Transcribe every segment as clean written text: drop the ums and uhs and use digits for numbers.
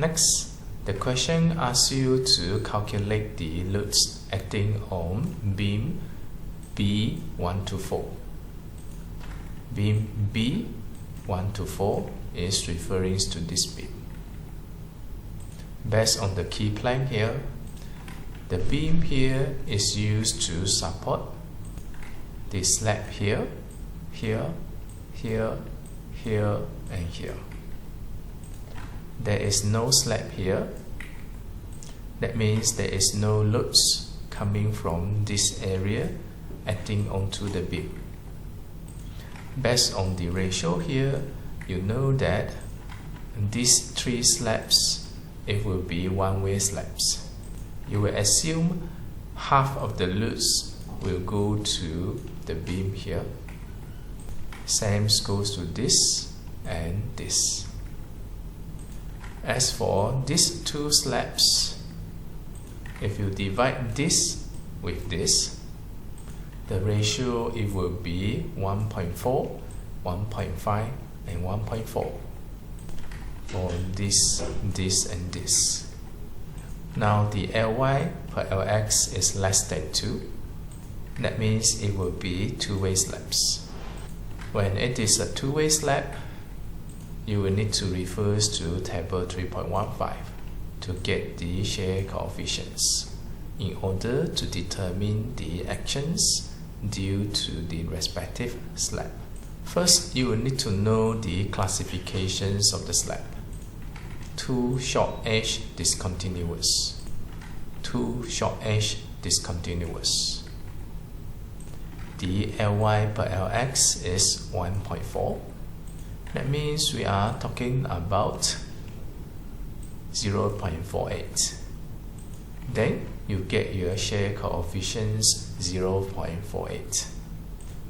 Next, the question asks you to calculate the loads acting on beam B1 to 4. Beam B1 to 4 is referring to this beam. Based on the key plank here, the beam here is used to support the slab here, here, here, here, and here. There is no slab here. That means there is no loads coming from this area acting onto the beam. Based on the ratio here, you know that these three slabs, it will be one-way slabs. You will assume half of the loads will go to the beam here. Same goes to this and this. As for these two slabs, if you divide this with this, the ratio it will be 1.4, 1.5, and 1.4 for this, and this. Now the Ly per Lx is less than 2. That means it will be two-way slabs. When it is a two-way slab, you will need to refer to table 3.15 to get the shear coefficients in order to determine the actions due to the respective slab. First, you will need to know the classifications of the slab. Two short edge discontinuous, two short edge discontinuous. The Ly per Lx is 1.4. That means we are talking about 0.48. Then you get your shear coefficients 0.48.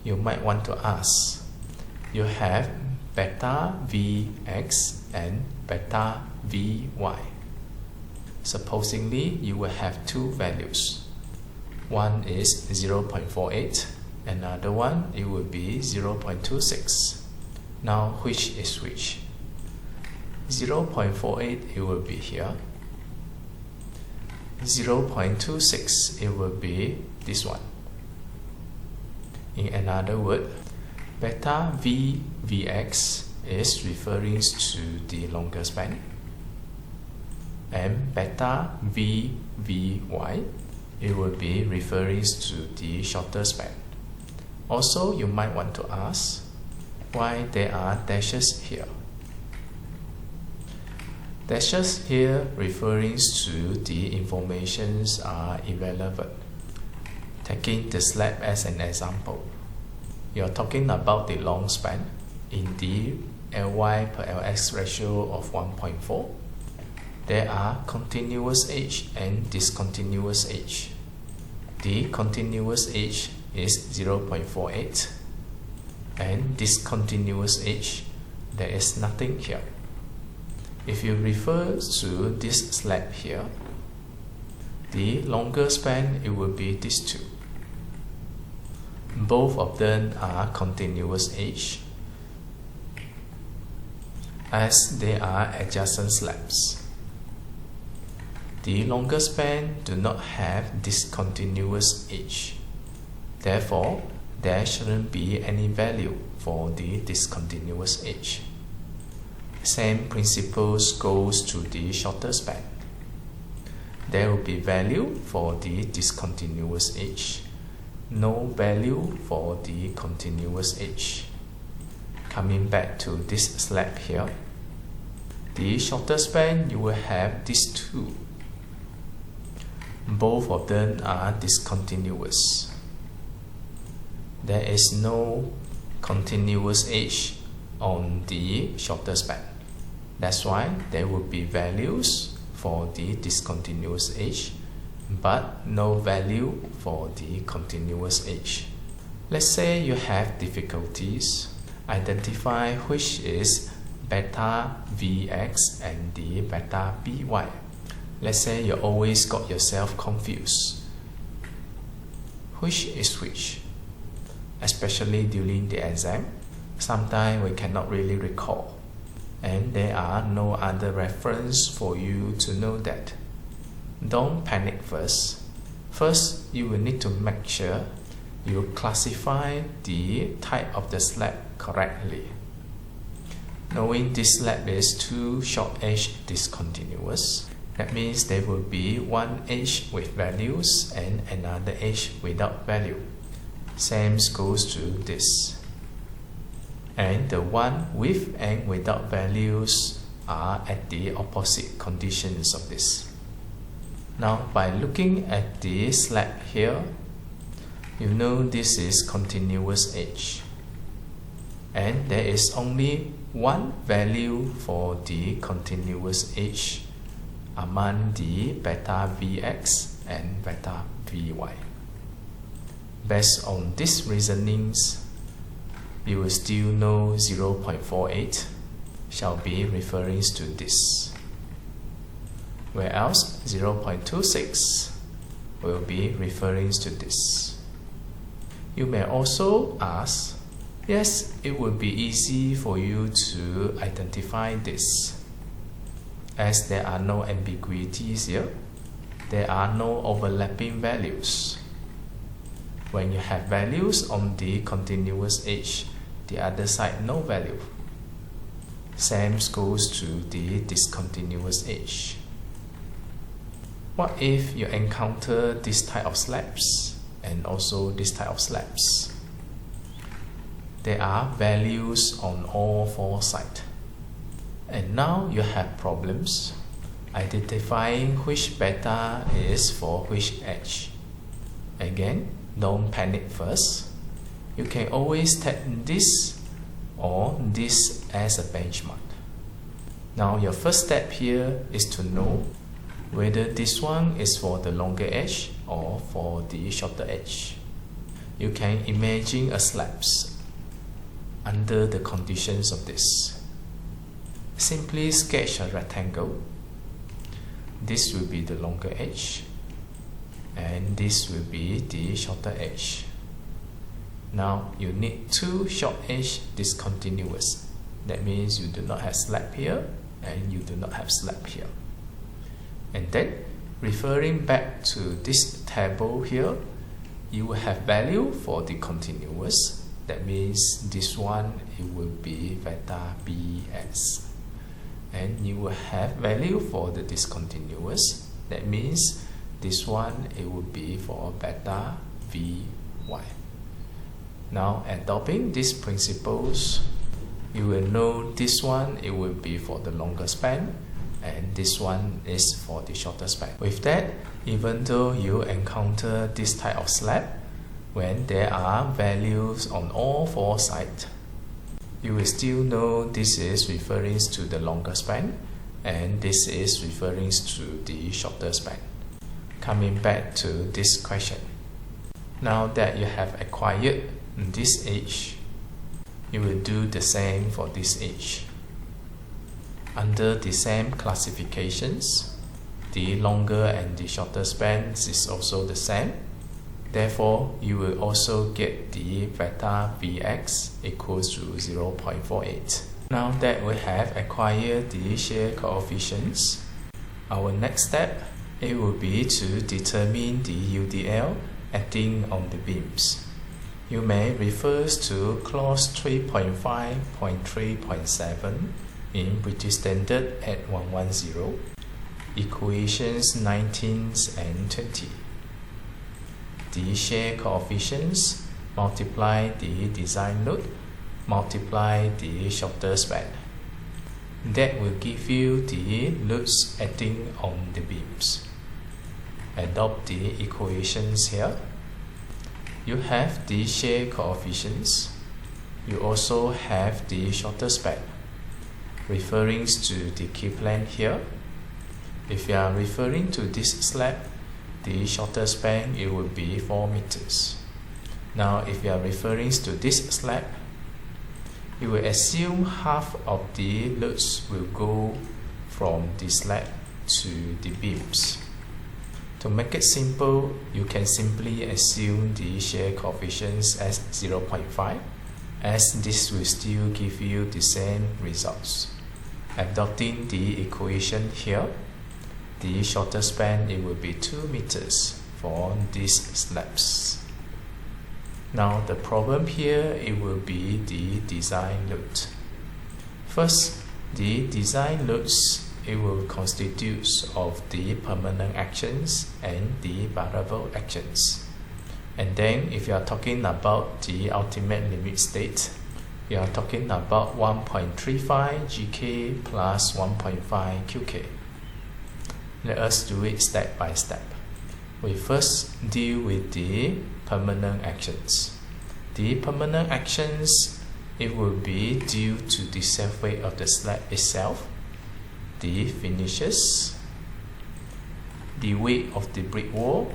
You might want to ask, you have beta Vx and beta Vy. Supposingly, you will have two values. One is 0.48, another one it will be 0.26. Now which is which? 0.48 it will be here. 0.26 it will be this one. In another word, beta Vx is referring to the longer span, and beta Vy it will be referring to the shorter span. Also, you might want to ask why there are dashes here. Dashes here referring to the informations are irrelevant. Taking the slab as an example, you are talking about the long span in the Ly per Lx ratio of 1.4. There are continuous edge and discontinuous edge. The continuous edge is 0.48 and discontinuous edge, there is nothing here. If you refer to this slab here, the longer span it will be these two. Both of them are continuous edge, as they are adjacent slabs. The longer span do not have discontinuous edge. Therefore, there shouldn't be any value for the discontinuous edge. Same principles goes to the shorter span. There will be value for the discontinuous edge, no value for the continuous edge. Coming back to this slab here, the shorter span you will have these two. Both of them are discontinuous. There is no continuous edge on the shorter span. That's why there will be values for the discontinuous edge, but no value for the continuous edge. Let's say you have difficulties. Identify which is beta Vx and the beta Vy. Let's say you always got yourself confused. Which is which? Especially during the exam, sometimes we cannot really recall. and there are no other reference for you to know that. Don't panic first. First, you will need to make sure you classify the type of the slab correctly. Knowing this slab is two short edge discontinuous, that means there will be one edge with values and another edge without value. Same goes to this. And the one with and without values are at the opposite conditions of this. Now, by looking at the slab here, you know this is continuous edge. And there is only one value for the continuous edge among the beta Vx and beta Vy. Based on these reasonings, you will still know 0.48 shall be referring to this, whereas 0.26 will be referring to this. You may also ask, yes, it would be easy for you to identify this, as there are no ambiguities here, there are no overlapping values. When you have values on the continuous edge, the other side no value. Same goes to the discontinuous edge. What if you encounter this type of slabs and also this type of slabs? There are values on all four sides. And now you have problems identifying which beta is for which edge. Again, don't panic first. You can always take this or this as a benchmark. Now your first step here is to know whether this one is for the longer edge or for the shorter edge. You can imagine a slab under the conditions of this. Simply sketch a rectangle. This will be the longer edge and this will be the shorter edge. Now you need two short edge discontinuous. That means you do not have slab here and you do not have slab here. And then referring back to this table here, you will have value for the continuous. That means this one it will be beta Bs. And you will have value for the discontinuous. That means this one it will be for beta Vy. Now adopting these principles, you will know this one it will be for the longer span and this one is for the shorter span. With that, even though you encounter this type of slab, when there are values on all four sides, you will still know this is referring to the longer span and this is referring to the shorter span. Coming back to this question, now that you have acquired this edge, you will do the same for this edge. Under the same classifications, the longer and the shorter span is also the same. Therefore, you will also get the beta Vx equals to 0.48. Now that we have acquired the shear coefficients, our next step it will be to determine the UDL acting on the beams. You may refer to clause 3.5.3.7 in British Standard at 110, equations 19 and 20. The shear coefficients multiply the design load multiply the shorter span. That will give you the loads acting on the beams. Adopt the equations here. You have the shear coefficients. You also have the shorter span. Referring to the keep length here, if you are referring to this slab, the shorter span it will be 4 meters. Now if you are referring to this slab, you will assume half of the loads will go from the slab to the beams. To make it simple, you can simply assume the shear coefficients as 0.5, as this will still give you the same results. Adopting the equation here, the shorter span it will be 2 meters for these slabs. Now the problem here it will be the design load. First, the design loads it will constitute of the permanent actions and the variable actions. And then if you are talking about the ultimate limit state, you are talking about 1.35 GK plus 1.5 QK. Let us do it step by step. We first deal with the permanent actions. The permanent actions it will be due to the self-weight of the slab itself, the finishes, the weight of the brick wall,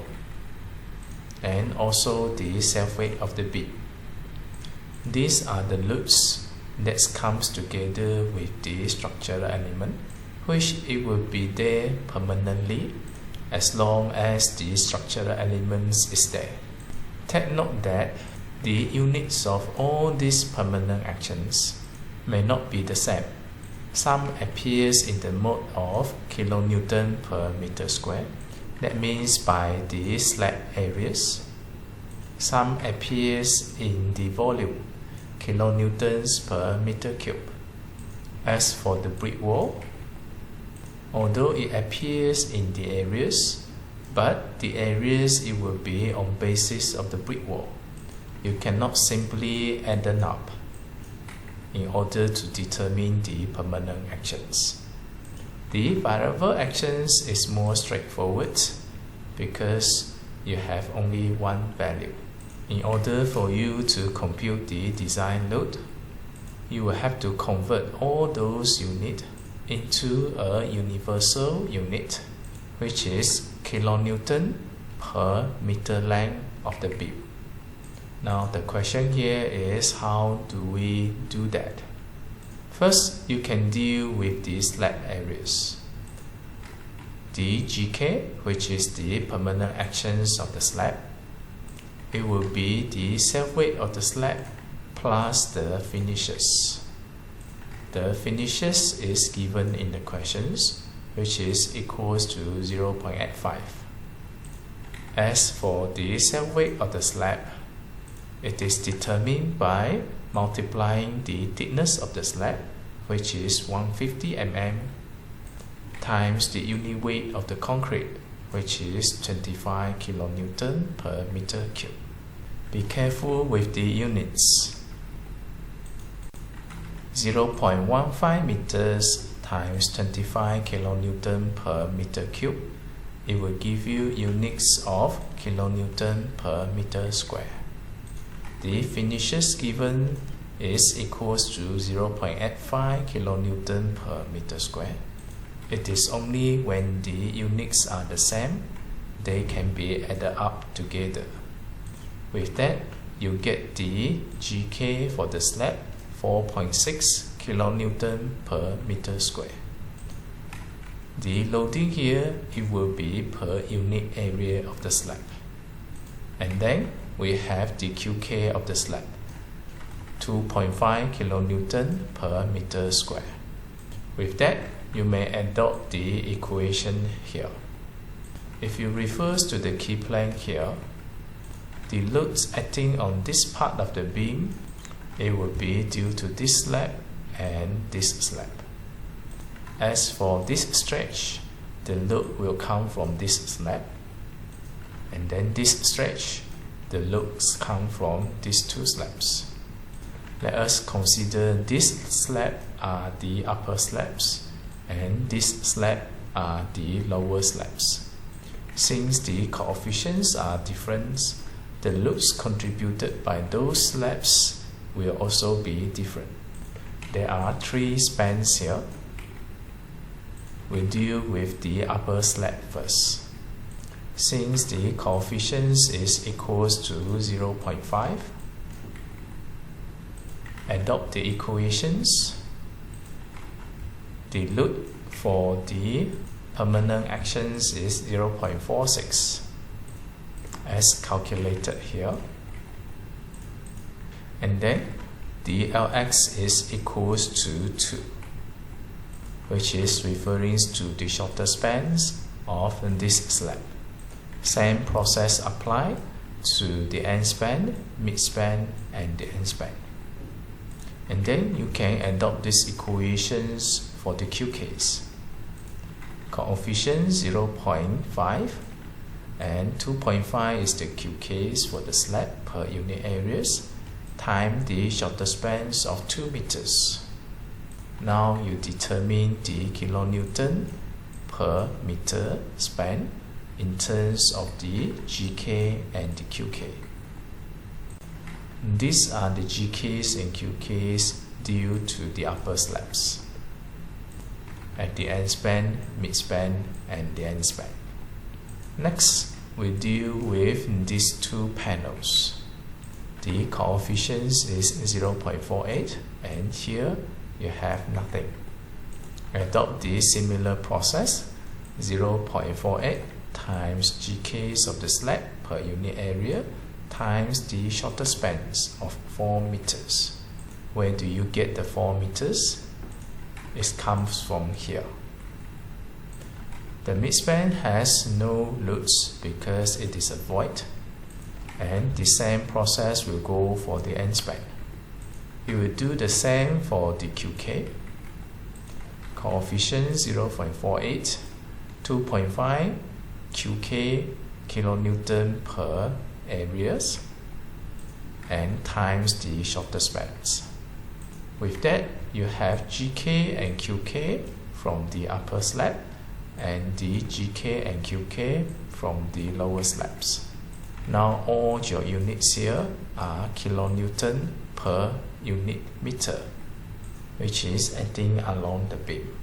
and also the self-weight of the beam. These are the loads that comes together with the structural element, which it will be there permanently as long as the structural elements is there. Take note that the units of all these permanent actions may not be the same. Some appears in the mode of kilonewton per meter square. That means by the slab areas. Some appears in the volume, kilonewtons per meter cube. As for the brick wall, although it appears in the areas, but the areas it will be on basis of the brick wall. You cannot simply add them up in order to determine the permanent actions. The variable actions is more straightforward because you have only one value. In order for you to compute the design load, you will have to convert all those units into a universal unit, which is kilonewton per meter length of the beam. Now the question here is, how do we do that? First, you can deal with the slab areas. The GK, which is the permanent actions of the slab, it will be the self-weight of the slab plus the finishes. The finishes is given in the questions, which is equals to 0.85. As for the self-weight of the slab, it is determined by multiplying the thickness of the slab, which is 150 mm, times the unit weight of the concrete, which is 25 kilonewton per meter cube. Be careful with the units. 0.15 meters times 25 kilonewton per meter cube, it will give you units of kilonewton per meter square. The finishes given is equals to 0.85 kilonewton per meter square. It is only when the units are the same, they can be added up together. With that, you get the GK for the slab, 4.6 kilonewton per meter square. The loading here, it will be per unit area of the slab. And then we have the QK of the slab, 2.5 kilonewton per meter square. With that, you may adopt the equation here. If you refer to the key plank here, the loads acting on this part of the beam, it will be due to this slab and this slab. As for this stretch, the load will come from this slab, and then this stretch, the loads come from these two slabs. Let us consider this slab are the upper slabs and this slab are the lower slabs. Since the coefficients are different, the loads contributed by those slabs will also be different. There are 3 spans here. We'll deal with the upper slab first. Since the coefficients is equals to 0.5, adopt the equations. The load for the permanent actions is 0.46 as calculated here. And then the Lx is equals to 2. which is referring to the shorter spans of this slab. Same process apply to the end span, mid span, and the end span. And then you can adopt these equations for the Q case. Coefficient 0.5 and 2.5 is the Q case for the slab per unit areas times the shorter spans of 2 meters. Now you determine the kilonewton per meter span in terms of the GK and the QK. These are the GKs and QKs due to the upper slabs at the end span, mid span, and the end span. Next, we deal with these two panels. The coefficients is 0.48, and here you have nothing. Adopt the similar process. 0.48 times GKs of the slab per unit area times the shorter spans of 4 meters. Where do you get the 4 meters? It comes from here. The midspan has no roots because it is a void, and the same process will go for the end span. You will do the same for the QK. Coefficient 0.48, 2.5 QK kilonewton per areas, and times the shorter spans. With that, you have GK and QK from the upper slab and the GK and QK from the lower slabs. Now all your units here are kilonewton per unit meter, which is acting along the beam.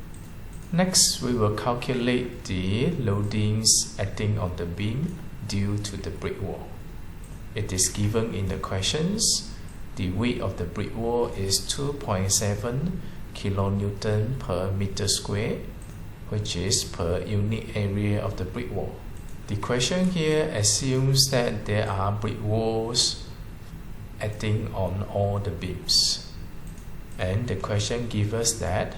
Next, we will calculate the loadings acting on the beam due to the brick wall. It is given in the questions. The weight of the brick wall is 2.7 kilonewton per meter square, which is per unit area of the brick wall. The question here assumes that there are brick walls acting on all the beams. And the question gives us that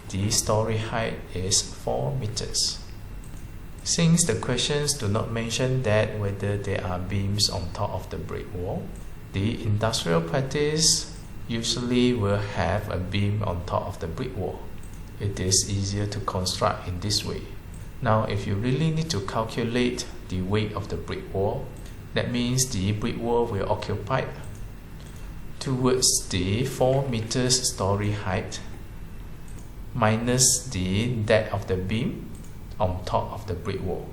the story height is 4 meters. Since the questions do not mention that whether there are beams on top of the brick wall, the industrial practice usually will have a beam on top of the brick wall. It is easier to construct in this way. Now, if you really need to calculate the weight of the brick wall, that means the brick wall will occupy towards the 4 meters story height minus the depth of the beam on top of the brick wall.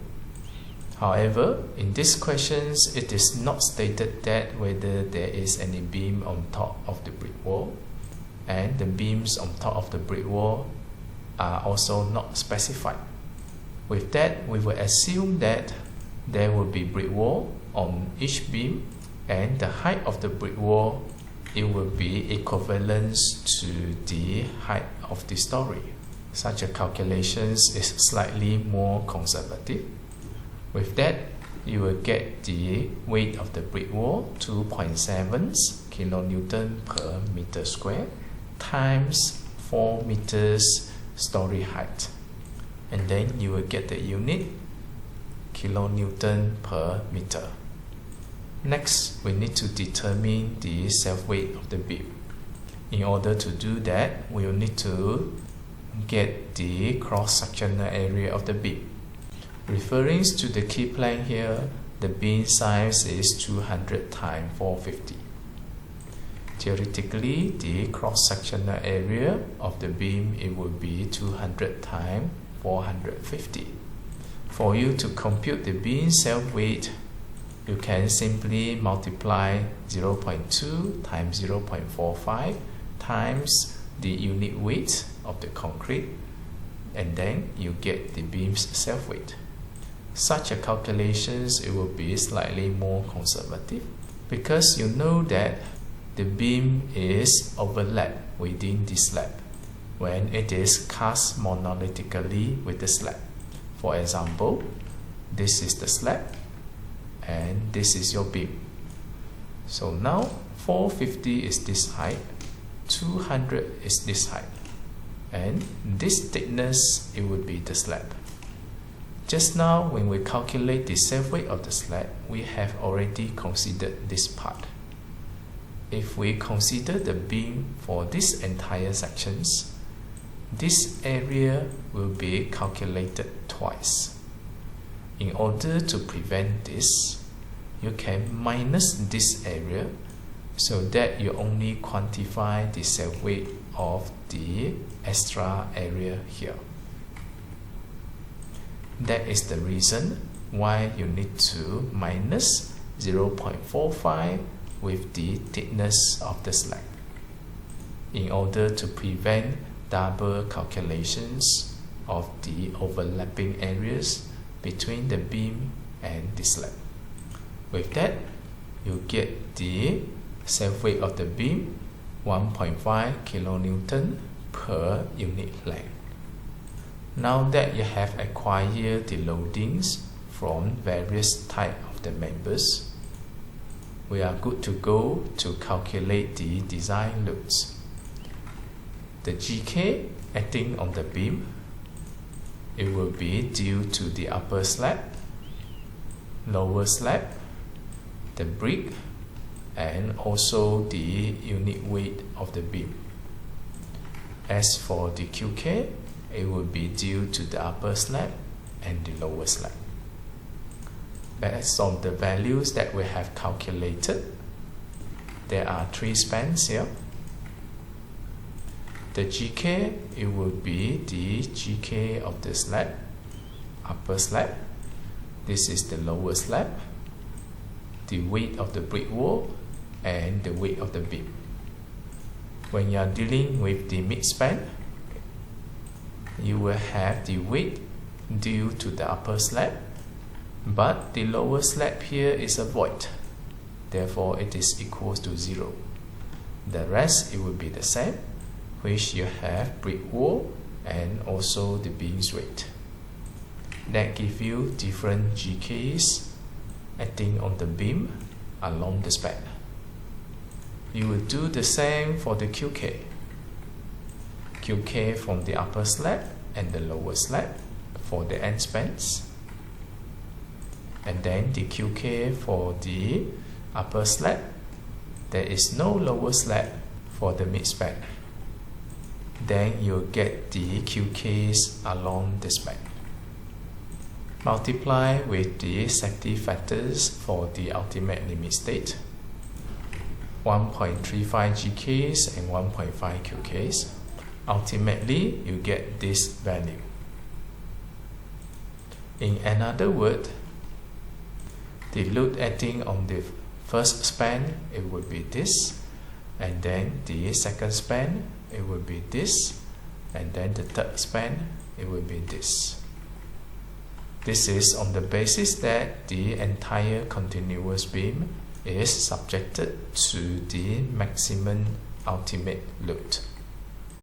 However, in these questions, it is not stated that whether there is any beam on top of the brick wall, and the beams on top of the brick wall are also not specified. With that, we will assume that there will be brick wall on each beam, and the height of the brick wall, it will be equivalent to the height of the story. Such a calculation is slightly more conservative. With that, you will get the weight of the brick wall 2.7 kilonewton per meter square times 4 meters story height. And then you will get the unit kilonewton per meter. Next, we need to determine the self-weight of the beam. In order to do that, we will need to get the cross-sectional area of the beam. Referring to the key plan here, the beam size is 200 times 450. Theoretically, the cross-sectional area of the beam, it will be 200 times 450. For you to compute the beam self-weight, you can simply multiply 0.2 times 0.45 times the unit weight of the concrete, and then you get the beam's self-weight. Such a calculations, it will be slightly more conservative because you know that the beam is overlapped within the slab when it is cast monolithically with the slab. For example, this is the slab and this is your beam. So now 450 is this height, 200 is this height. and this thickness, it would be the slab. Just now when we calculate the self-weight of the slab, we have already considered this part. If we consider the beam for this entire sections, this area will be calculated twice. In order to prevent this, you can minus this area so that you only quantify the self-weight of the extra area here. That is the reason why you need to minus 0.45 with the thickness of the slab in order to prevent double calculations of the overlapping areas between the beam and the slab. With that, you get the self-weight of the beam 1.5 kN per unit length. Now that you have acquired the loadings from various types of the members, we are good to go to calculate the design loads. The GK acting on the beam, it will be due to the upper slab, lower slab, the brick, and also the unit weight of the beam. As for the QK, it will be due to the upper slab and the lower slab. Based on the values that we have calculated, there are 3 spans here. The GK, it will be the GK of the slab, upper slab. This is the lower slab, the weight of the brick wall, and the weight of the beam. When you are dealing with the mid-span, you will have the weight due to the upper slab, but the lower slab here is a void, therefore it is equals to 0. The rest, it will be the same, which you have brick wall and also the beam's weight. That gives you different GKs acting on the beam along the span. You will do the same for the QK. QK from the upper slab and the lower slab for the end spans, and then the QK for the upper slab. There is no lower slab for the mid span. Then you get the QKs along the span. Multiply with the safety factors for the ultimate limit state, 1.35 GKs and 1.5 QKs. Ultimately, you get this value. In another word, the load acting on the first span, it would be this, and then the second span, it would be this, and then the third span, it would be this. This is on the basis that the entire continuous beam is subjected to the maximum ultimate load.